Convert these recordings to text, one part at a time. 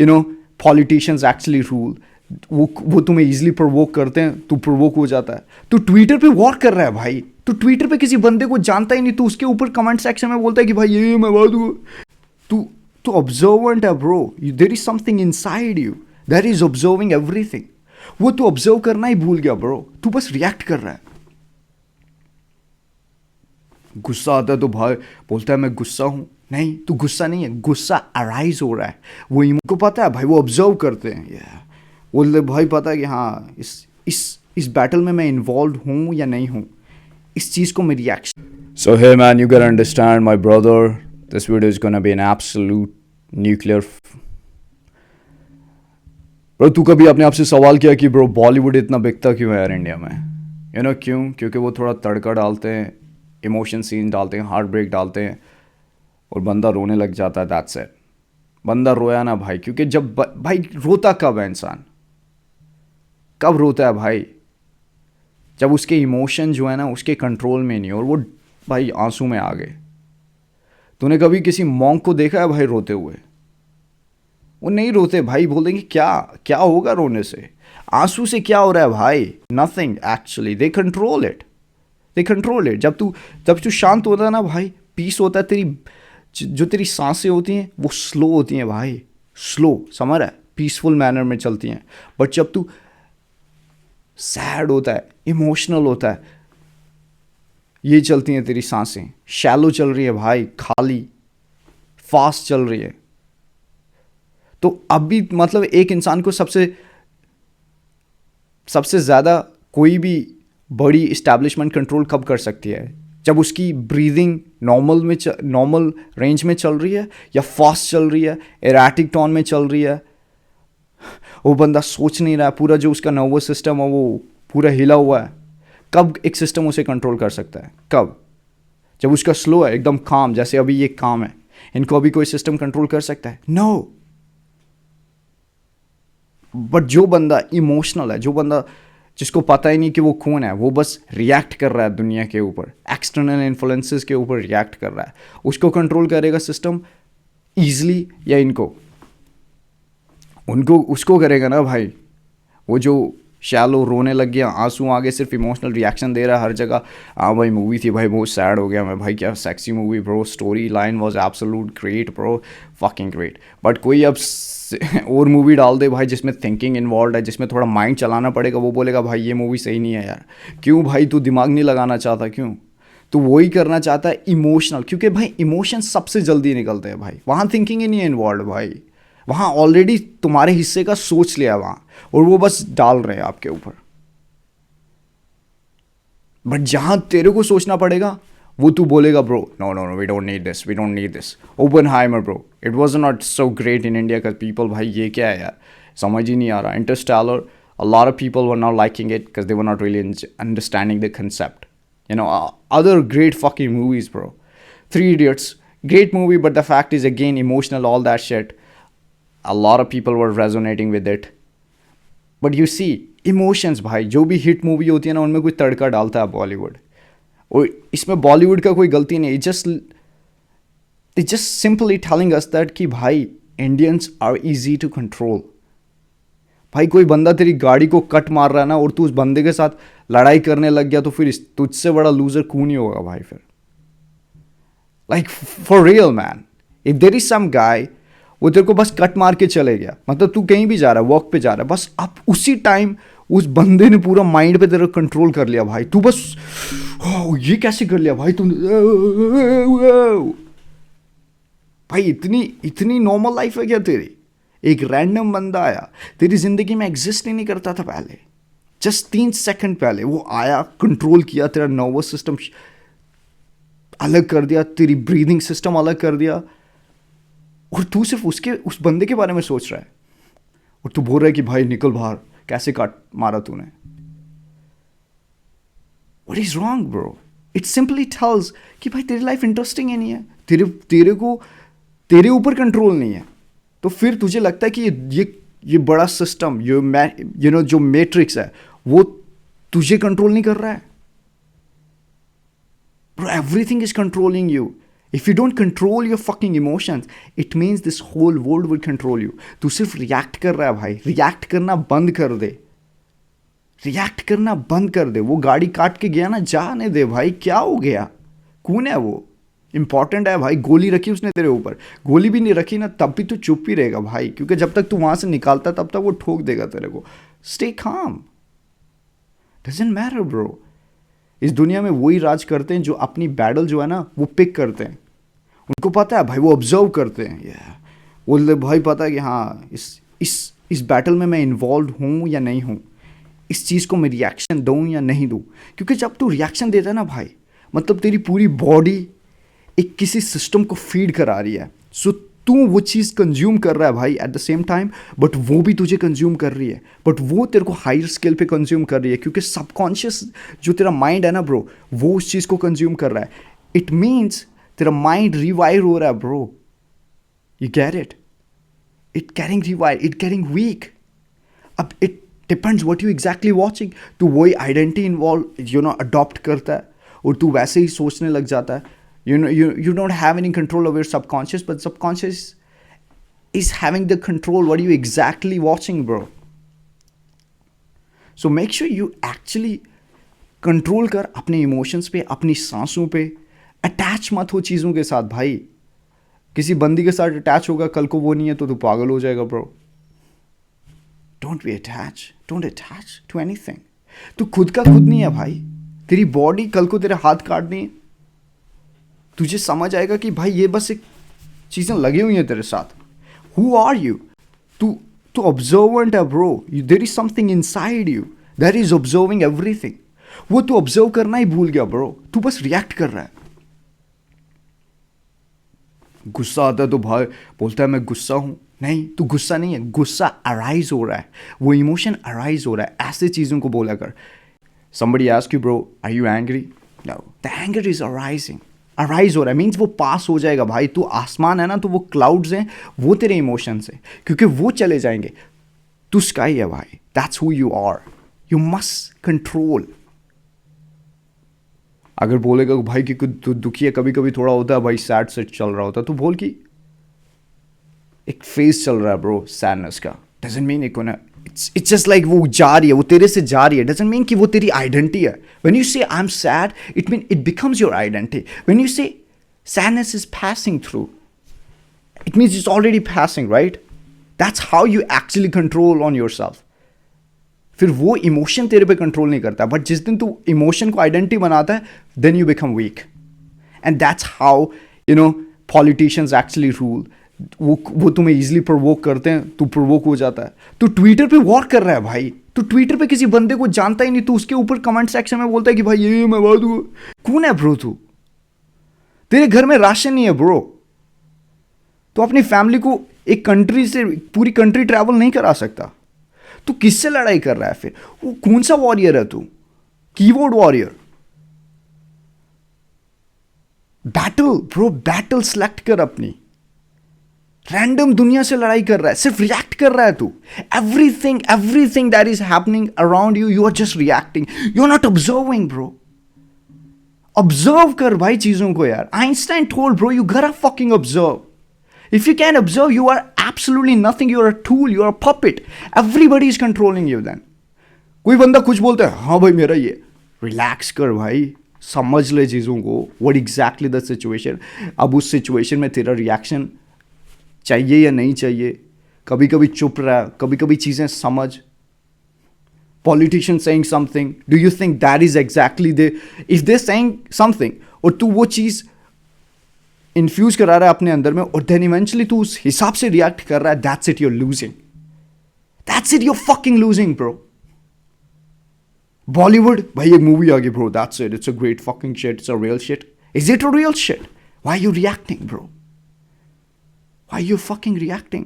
You know politicians actually rule, वो तुम्हें easily provoke करते हैं, तू प्रोवोक हो जाता है। तू ट्विटर पे वॉर कर रहा है भाई, तू ट्विटर पे किसी बंदे को जानता ही नहीं, तू उसके ऊपर कमेंट सेक्शन में बोलता है कि भाई ये मैं बात हूँ। तू तू ऑब्जर्वेंट है bro, there is something inside you that is observing everything. वो तू ऑब्जर्व करना ही भूल गया ब्रो, तू बस रिएक्ट कर रहा है। गुस्सा आता है तो भाई बोलता है मैं गुस्सा हूं, नहीं तू गुस्सा नहीं है, गुस्सा अराइज हो रहा है। वो को पता है भाई, वो ऑब्जर्व करते हैं, वो भाई पता है कि हाँ इस बैटल में मैं इन्वॉल्व हूँ या नहीं हूँ, इस चीज़ को मेरी reaction. So hey man, you gotta understand my brother, this video is gonna be an absolute nuclear bro. तू कभी अपने आप से सवाल किया कि ब्रो बॉलीवुड इतना बिकता क्यों है यार इंडिया में? यू नो क्यों? क्योंकि वो थोड़ा तड़का डालते हैं, इमोशन सीन डालते हैं, हार्ट ब्रेक डालते हैं और बंदा रोने लग जाता है। That's it. बंदा रोया ना भाई, क्योंकि जब भाई रोता कब है इंसान, कब रोता है भाई? जब उसके इमोशन जो है ना उसके कंट्रोल में नहीं, और वो भाई आंसू में आ गए। तूने कभी किसी मॉन्क को देखा है भाई रोते हुए? वो नहीं रोते भाई, बोलेंगे क्या क्या होगा रोने से, आंसू से क्या हो रहा है भाई? Nothing actually, they control it, they control it. जब तू शांत होता है ना भाई, पीस होता है, तेरी जो तेरी सांसें होती हैं वो स्लो होती हैं भाई, स्लो, समझ रहा है, पीसफुल मैनर में चलती हैं। बट जब तू सैड होता है, इमोशनल होता है, ये चलती हैं तेरी सांसें, शैलो चल रही है भाई, खाली, फास्ट चल रही है। तो अब भी मतलब एक इंसान को सबसे ज़्यादा कोई भी बड़ी इस्टेब्लिशमेंट कंट्रोल कब कर सकती है? जब उसकी ब्रीदिंग नॉर्मल रेंज में चल रही है, या फास्ट चल रही है, एराटिक टोन में चल रही है, वो बंदा सोच नहीं रहा है, पूरा जो उसका नर्वस सिस्टम है वो पूरा हिला हुआ है। कब एक सिस्टम उसे कंट्रोल कर सकता है? कब? जब उसका स्लो है, एकदम काम, जैसे अभी ये काम है, इनको अभी कोई सिस्टम कंट्रोल कर सकता है? नो। बट जो बंदा इमोशनल है, जो बंदा जिसको पता ही नहीं कि वो कौन है, वो बस रिएक्ट कर रहा है दुनिया के ऊपर, एक्सटर्नल इन्फ्लुएंसेस के ऊपर रिएक्ट कर रहा है, उसको कंट्रोल करेगा सिस्टम ईजिली, या उसको करेगा ना भाई? वो जो शैलो रोने लग गया, आंसू आ गए, सिर्फ इमोशनल रिएक्शन दे रहा है हर जगह। हाँ भाई मूवी थी भाई, बहुत सैड हो गया मैं भाई, क्या sexy movie bro, story line was absolute great bro, fucking great. But कोई अब और मूवी डाल दे भाई जिसमें थिंकिंग इन्वॉल्व है, जिसमें थोड़ा माइंड चलाना पड़ेगा, वो बोलेगा भाई ये मूवी सही नहीं है यार। क्यों भाई? तू दिमाग नहीं लगाना चाहता क्यों? तू वही करना चाहता है इमोशनल, क्योंकि भाई इमोशन सबसे जल्दी निकलते हैं भाई, वहाँ थिंकिंग ही नहीं है इन्वॉल्व भाई, वहाँ ऑलरेडी तुम्हारे हिस्से का सोच लिया वहाँ, और वो बस डाल रहे हैं आपके ऊपर। बट जहाँ तेरे को सोचना पड़ेगा वो तू बोलेगा bro no no no, we don't need this, we don't need this. Oppenheimer bro, it was not so great in India का पीपल, भाई ये क्या है यार, समझ ही नहीं आ रहा। Interstellar, a lot of people were not liking it because they were not really understanding the concept. You know, other great fucking movies, bro. Three Idiots, great movie, but the fact is again emotional, all that shit. A lot of people were resonating with it. But you see, emotions भाई, जो भी hit movie होती है ना उनमें कोई तड़का डालता है बॉलीवुड, और इसमें बॉलीवुड का कोई गलती नहीं। It's just simply telling us that कि भाई Indians are easy to control. भाई कोई बंदा तेरी गाड़ी को कट मार रहा है ना, और तू उस बंदे के साथ लड़ाई करने लग गया, तो फिर तुझसे बड़ा लूजर कौन ही होगा भाई फिर? Like for real man, if there is some guy, वो तेरे को बस कट मार के चले गया, मतलब तू कहीं भी जा रहा है, वॉक पे जा रहा है, बस अब उसी टाइम उस बंदे ने पूरा माइंड पे तेरा कंट्रोल कर लिया भाई, तू बस ये कैसे कर लिया भाई तूने? भाई इतनी नॉर्मल लाइफ है क्या तेरी? एक रैंडम बंदा आया, तेरी जिंदगी में एग्जिस्ट ही नहीं करता था पहले, जस्ट 3 सेकंड पहले वो आया, कंट्रोल किया, तेरा नर्वस सिस्टम अलग कर दिया, तेरी ब्रीदिंग सिस्टम अलग कर दिया, और तू सिर्फ उस बंदे के बारे में सोच रहा है, और तू बोल रहा है कि भाई निकल बाहर, कैसे काट मारा तूने? What is wrong bro? It simply tells कि भाई तेरी लाइफ इंटरेस्टिंग ही नहीं है, तेरे ऊपर कंट्रोल नहीं है। तो फिर तुझे लगता है कि ये बड़ा सिस्टम, जो मैट्रिक्स है वो तुझे कंट्रोल नहीं कर रहा है। Bro everything is controlling you, If you don't control your fucking emotions, it means this whole world will control you. तू सिर्फ रिएक्ट कर रहा है भाई, रिएक्ट करना बंद कर दे, रिएक्ट करना बंद कर दे. वो गाड़ी काट के गया ना, जाने दे भाई, क्या हो गया, कौन है वो, इंपॉर्टेंट है भाई. गोली रखी उसने तेरे ऊपर, गोली भी नहीं रखी ना तब भी तू चुप ही रहेगा भाई, क्योंकि जब तक तू वहां से निकालता तब तक वो ठोक देगा तेरे को. Stay calm, doesn't matter bro. इस दुनिया में वही राज करते हैं जो अपनी बैटल जो है ना वो पिक करते हैं. उनको पता है भाई, वो ऑब्जर्व करते हैं. बोलते भाई पता है कि हाँ इस बैटल में मैं इन्वॉल्व हूँ या नहीं हूँ, इस चीज़ को मैं रिएक्शन दूँ या नहीं दूँ. क्योंकि जब तू रिएक्शन देता है ना भाई, मतलब तेरी पूरी बॉडी एक किसी सिस्टम को फीड करा रही है. सो तू वो चीज़ कंज्यूम कर रहा है भाई at the same time, but वो भी तुझे कंज्यूम कर रही है, बट वो तेरे को हायर स्केल पे कंज्यूम कर रही है, क्योंकि सबकॉन्शियस जो तेरा माइंड है ना ब्रो, वो उस चीज़ को कंज्यूम कर रहा है. इट मीन्स तेरा माइंड रिवाइव हो रहा है bro. You get it? It getting revive, it getting weak. अब it depends what you exactly watching. तू वही आइडेंटिटी इन्वॉल्व अडॉप्ट करता है और तू वैसे ही सोचने लग जाता है. You don't have any control over your subconscious, but subconscious is having the control what you exactly watching, bro. So make sure you actually control कर अपने emotions पे, अपनी सांसों पे. attach मत हो चीज़ों के साथ भाई. किसी बंदी के साथ attach होगा, कल को वो नहीं है तो तू पागल हो जाएगा bro. Don't be attached. Don't attach to anything. तू खुद का खुद नहीं है भाई. तेरी बॉडी कल को तेरे हाथ काटनी है, तुझे समझ आएगा कि भाई ये बस एक चीज़ें लगी हुई हैं तेरे साथ. Who are you? तू ऑब्जर्वेंट है bro. There is something inside you that is observing everything. वो तू ऑब्जर्व करना ही भूल गया ब्रो. तू बस रिएक्ट कर रहा है. गुस्सा आता है तो भाई बोलता है मैं गुस्सा हूं. नहीं, तू गुस्सा नहीं है, गुस्सा अराइज हो रहा है, वो इमोशन अराइज हो रहा है. ऐसे चीज़ों को बोला कर. somebody ask you bro, are you angry? No, the anger is arising. Arise हो रहा है मीन्स वो पास हो जाएगा भाई. तू आसमान है ना, तो वो क्लाउड्स हैं, वो तेरे इमोशंस हैं, क्योंकि वो चले जाएंगे. तू स्काई है भाई. That's who you are. You must control. अगर बोलेगा भाई कि तू दुखी है, कभी कभी थोड़ा होता है भाई, सैड से चल रहा होता है, तो बोल कि एक फेज चल रहा है ब्रो सैडनेस का. Doesn't mean it's just like वो जा रही है, वो तेरे से जा रही है. doesn't mean कि वो तेरी आइडेंटिटी है. when you say I'm sad, it becomes your identity. when you say sadness is passing through, it means it's already passing, right? that's how you actually control on yourself. फिर वो emotion तेरे पे control नहीं करता, but जिस दिन तू emotion को आइडेंटिटी बनाता है, then you become weak. and that's how politicians actually rule. वो तुम्हें इजीली प्रोवोक करते हैं, तू प्रोवोक हो जाता है. तू ट्विटर पे वॉर कर रहा है भाई. तू ट्विटर पे किसी बंदे को जानता ही नहीं, तू उसके ऊपर कमेंट सेक्शन में बोलता है कि भाई ये मैं बात हूँ. कौन है ब्रो तू? तेरे घर में राशन नहीं है ब्रो. तो अपनी फैमिली को एक कंट्री से पूरी कंट्री ट्रैवल नहीं करा सकता. तू किससे लड़ाई कर रहा है फिर? वो कौन सा वॉरियर है तू? Keyboard warrior. Battle bro, battle select कर अपनी. रैंडम दुनिया से लड़ाई कर रहा है, सिर्फ रिएक्ट कर रहा है तू. Everything that is happening around you, you are just reacting. You are not observing bro. Observe कर भाई चीजों को यार. Einstein told bro, you gotta fucking observe. If you can't observe, you are absolutely nothing. You are a tool, you are a puppet. Everybody is controlling you then. कोई बंदा कुछ बोलता है, हाँ भाई मेरा ये. रिलैक्स कर भाई, समझ ले चीज़ों को. What exactly the situation. अब उस सिचुएशन में तेरा रिएक्शन चाहिए या नहीं चाहिए. कभी कभी चुप रहा, कभी कभी चीज़ें समझ. Politician saying something, do you think that is exactly if they're saying something और तू वो चीज़ इन्फ्यूज करा रहा है अपने अंदर में, और देन इवेंचुअली तू उस हिसाब से रिएक्ट कर रहा है, that's it, you're losing. That's it, you're fucking losing bro. Bollywood भाई एक मूवी आ गई bro, that's it, it's a great fucking shit, it's a real shit. Is it a real shit? Why you reacting bro? Why you fucking reacting?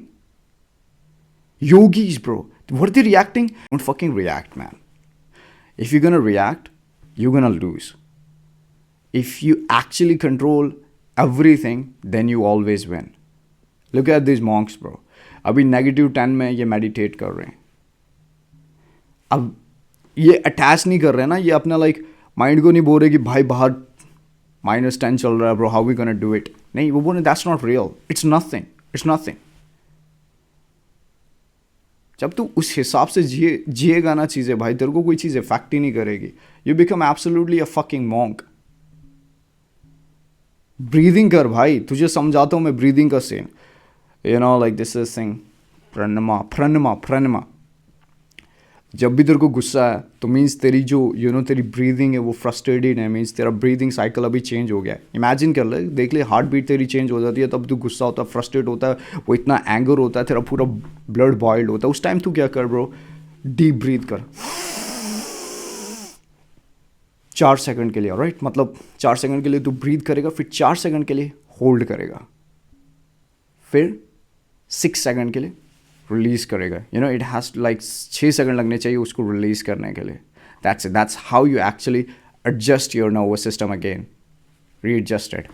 Yogis bro, what are they reacting? Don't fucking react, man. If you're gonna react, you're gonna lose. If you actually control everything, then you always win. Look at these monks bro. अभी -10 में ये meditate कर रहे हैं. अब ये attach नहीं कर रहे ना, ये अपना like mind को नहीं बोल रहे कि भाई बाहर -10 चल रहा है bro, how we gonna do it? नहीं, वो बोले that's not real, it's nothing, it's nothing. जब तू उस हिसाब से जिएगा ना चीज़ें भाई, तेरे को कोई चीज़ इफेक्ट ही नहीं करेगी। You become absolutely a fucking monk. Breathing कर भाई, तुझे समझाता हूँ मैं ब्रीदिंग का scene. You know like this is thing, प्रणमा प्रणमा प्रणमा। जब भी तेरे को गुस्सा है तो मीन्स तेरी जो तेरी ब्रीदिंग है वो फ्रस्ट्रेटेड है, मीन्स तेरा ब्रीदिंग साइकिल अभी चेंज हो गया है। इमेजिन कर ले, देख ले, हार्ट बीट तेरी चेंज हो जाती है तब तू गुस्सा होता है, फ्रस्ट्रेट होता है, वो इतना एंगर होता है, तेरा पूरा ब्लड बॉइल्ड होता है। उस टाइम तू क्या कर ब्रो, डीप ब्रीथ कर 4 सेकंड के लिए, राइट? मतलब 4 सेकंड के लिए तू ब्रीथ करेगा, फिर 4 सेकंड के लिए होल्ड करेगा, फिर 6 सेकंड के लिए रिलीज करेगा। इट हैज़ लाइक 6 सेकंड लगने चाहिए उसको रिलीज करने के लिए। That's how you actually adjust your nervous system again, readjusted.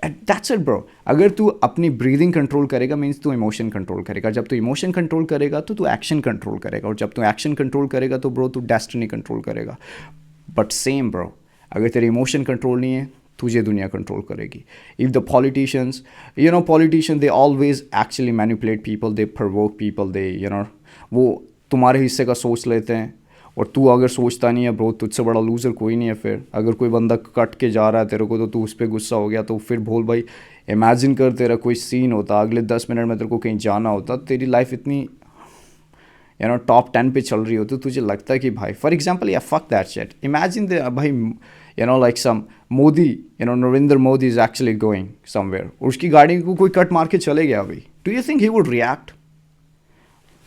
That's it bro. अगर तू अपनी ब्रीदिंग कंट्रोल करेगा मीन्स तू इमोशन कंट्रोल करेगा, जब तू इमोशन कंट्रोल करेगा तो तू एक्शन कंट्रोल करेगा, और जब तू एक्शन कंट्रोल करेगा तो ब्रो तू डेस्टिनी कंट्रोल करेगा। बट सेम ब्रो, अगर तेरे इमोशन कंट्रोल नहीं है तुझे दुनिया कंट्रोल करेगी। If the politicians, politician they always actually manipulate people, they provoke people, they वो तुम्हारे हिस्से का सोच लेते हैं, और तू अगर सोचता नहीं है ब्रो, तुझसे बड़ा लूज़र कोई नहीं है। फिर अगर कोई बंदा कट के जा रहा है तेरे को तो तू उस पर गुस्सा हो गया, तो फिर बोल भाई, इमेजिन कर तेरा कोई सीन होता, अगले 10 मिनट में तेरे को कहीं जाना होता, तेरी लाइफ इतनी टॉप 10 पे चल रही हो, तो तुझे लगता है कि भाई फॉर एग्जाम्पल या फक दैट शिट, इमेजिन दे भाई like some Modi, Narendra Modi is actually going somewhere, उसकी गाड़ी को कोई कट मार के चले गया भाई, do you think he would react?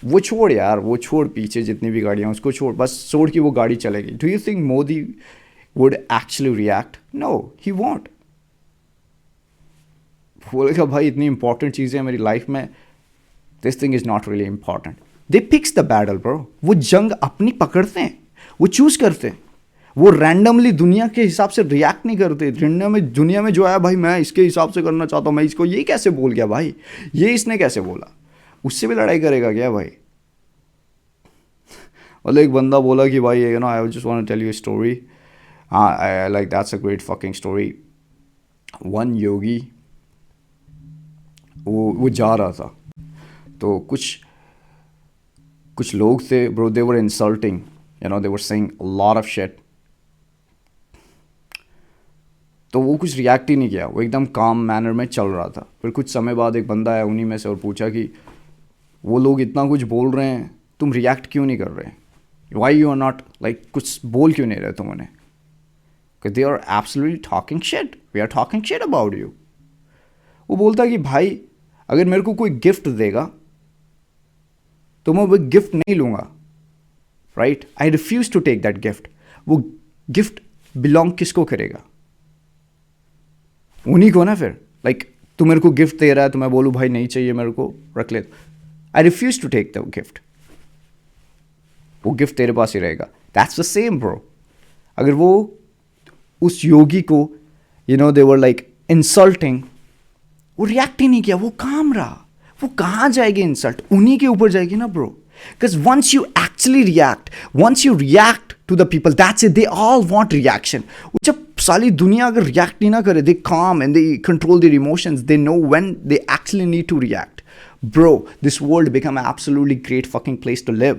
वो छोड़ यार, वो छोड़, पीछे जितनी भी गाड़ियाँ उसको छोड़, बस छोड़ कि वो गाड़ी चलेगी। Do you think Modi would actually react? No, he won't. बोलेगा भाई इतनी इंपॉर्टेंट चीज़ें हैं मेरी लाइफ में, this thing is not really important. They picks the battle bro, वो जंग अपनी पकड़ते हैं, वो चूज करते हैं, वो रैंडमली दुनिया के हिसाब से रिएक्ट नहीं करते। दुनिया में जो आया भाई मैं इसके हिसाब से करना चाहता हूँ, मैं इसको ये कैसे बोल गया भाई, ये इसने कैसे बोला, उससे भी लड़ाई करेगा क्या भाई? मतलब एक बंदा बोला कि भाई I just want to tell you story, हाँ like that's a great fucking story. One yogi वो जा रहा था, तो कुछ लोग थे bro, they were insulting, they were saying a lot of shit. तो वो कुछ रिएक्ट ही नहीं किया, वो एकदम काम मैनर में चल रहा था। फिर कुछ समय बाद एक बंदा आया उन्हीं में से और पूछा कि वो लोग इतना कुछ बोल रहे हैं, तुम रिएक्ट क्यों नहीं कर रहे? Why you are not like, कुछ बोल क्यों नहीं रहे तुम उन्हें? They are absolutely talking shit, we are talking shit about you. वो बोलता कि भाई अगर मेरे को कोई गिफ्ट देगा तो मैं वो गिफ्ट नहीं लूँगा, right? I refuse to take that gift. वो गिफ्ट बिलोंग किसको करेगा? उन्हीं को ना। फिर लाइक तू मेरे को गिफ्ट दे रहा है तो मैं बोलूँ भाई नहीं चाहिए मेरे को, रख ले। I refuse to take the gift, वो गिफ्ट तेरे पास ही रहेगा। That's the same bro. अगर वो उस योगी को दे वर लाइक इंसल्टिंग, वो रिएक्ट ही नहीं किया, वो काम रहा। वो कहाँ जाएगी इंसल्ट? उन्हीं के ऊपर जाएगी ना bro. Because once you actually react to the people, that's it, they all want reaction. जब सारी दुनिया अगर रिएक्ट नहीं ना करे, they calm and they control their emotions, they know when they actually need to react, bro this world become absolutely great fucking place to live.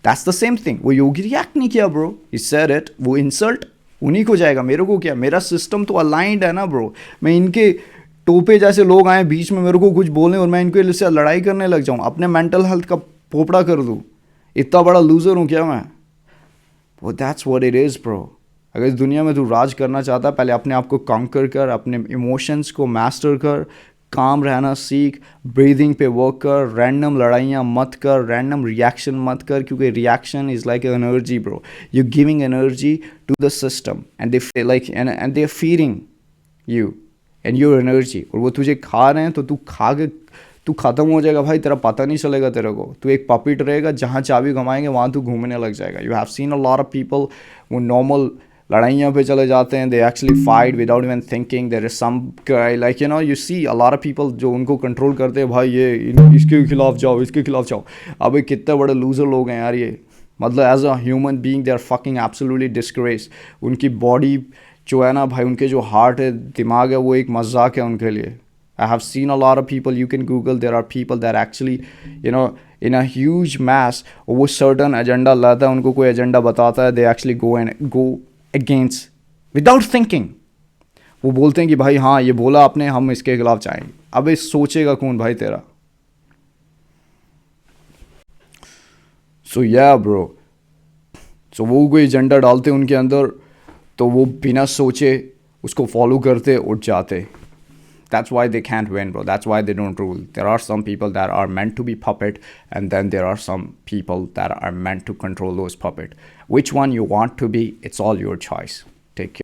That's the same thing. वो योगी react नहीं किया bro, he said it. वो insult उन्हीं को जाएगा, मेरे को क्या? मेरा सिस्टम तो अलाइंड है ना ब्रो। मैं इनके टोपे जैसे लोग आए बीच में मेरे को कुछ बोलें और मैं इनके लिए लड़ाई करने लग जाऊं, अपने मेंटल हेल्थ का पोपड़ा कर दूं, इतना बड़ा लूजर हूं क्या मैं? वो that's what it is bro. अगर इस दुनिया में तू राज करना चाहता है, पहले अपने आप को कॉन्कर कर, अपने इमोशंस को मास्टर कर, काम रहना सीख, ब्रीदिंग पे वर्क कर, रैंडम लड़ाइयाँ मत कर, रैंडम रिएक्शन मत कर, क्योंकि reaction is like energy bro. You giving energy to the system and they like and they are feeding you and your energy. और वो तुझे खा रहे हैं तो तू ख़त्म हो जाएगा भाई, तेरा पता नहीं चलेगा तेरे को। तू एक पपिट रहेगा, जहाँ चाबी घुमाएंगे वहाँ तू घूमने लग जाएगा। You have seen a lot of people, वो नॉर्मल लड़ाइयाँ पे चले जाते हैं, they actually fight without even thinking. There is some like you see a lot of people जो उनको कंट्रोल करते हैं, भाई ये इसके खिलाफ जाओ, इसके खिलाफ जाओ। अबे कितने बड़े लूजर लोग हैं यार ये। मतलब as a human being they are fucking absolutely disgrace. उनकी बॉडी जो है ना भाई, उनके जो हार्ट है, दिमाग है, वो एक मजाक है उनके लिए. I have seen a lot of people, you can Google, there are people that actually, you know, in a huge mass, वो certain agenda लाता है, उनको कोई agenda बताता है, they actually go against without thinking. वो बोलते हैं कि भाई हाँ ये बोला आपने, हम इसके खिलाफ चाहेंगे. अबे सोचेगा कौन भाई तेरा. सो या ब्रो, सो वो कोई एजेंडा डालते उनके अंदर, तो वो बिना सोचे उसको फॉलो करते उठ जाते. That's why they can't win, bro. That's why they don't rule. There are some people that are meant to be puppet, and then there are some people that are meant to control those puppet. Which one you want to be, it's all your choice. Take care.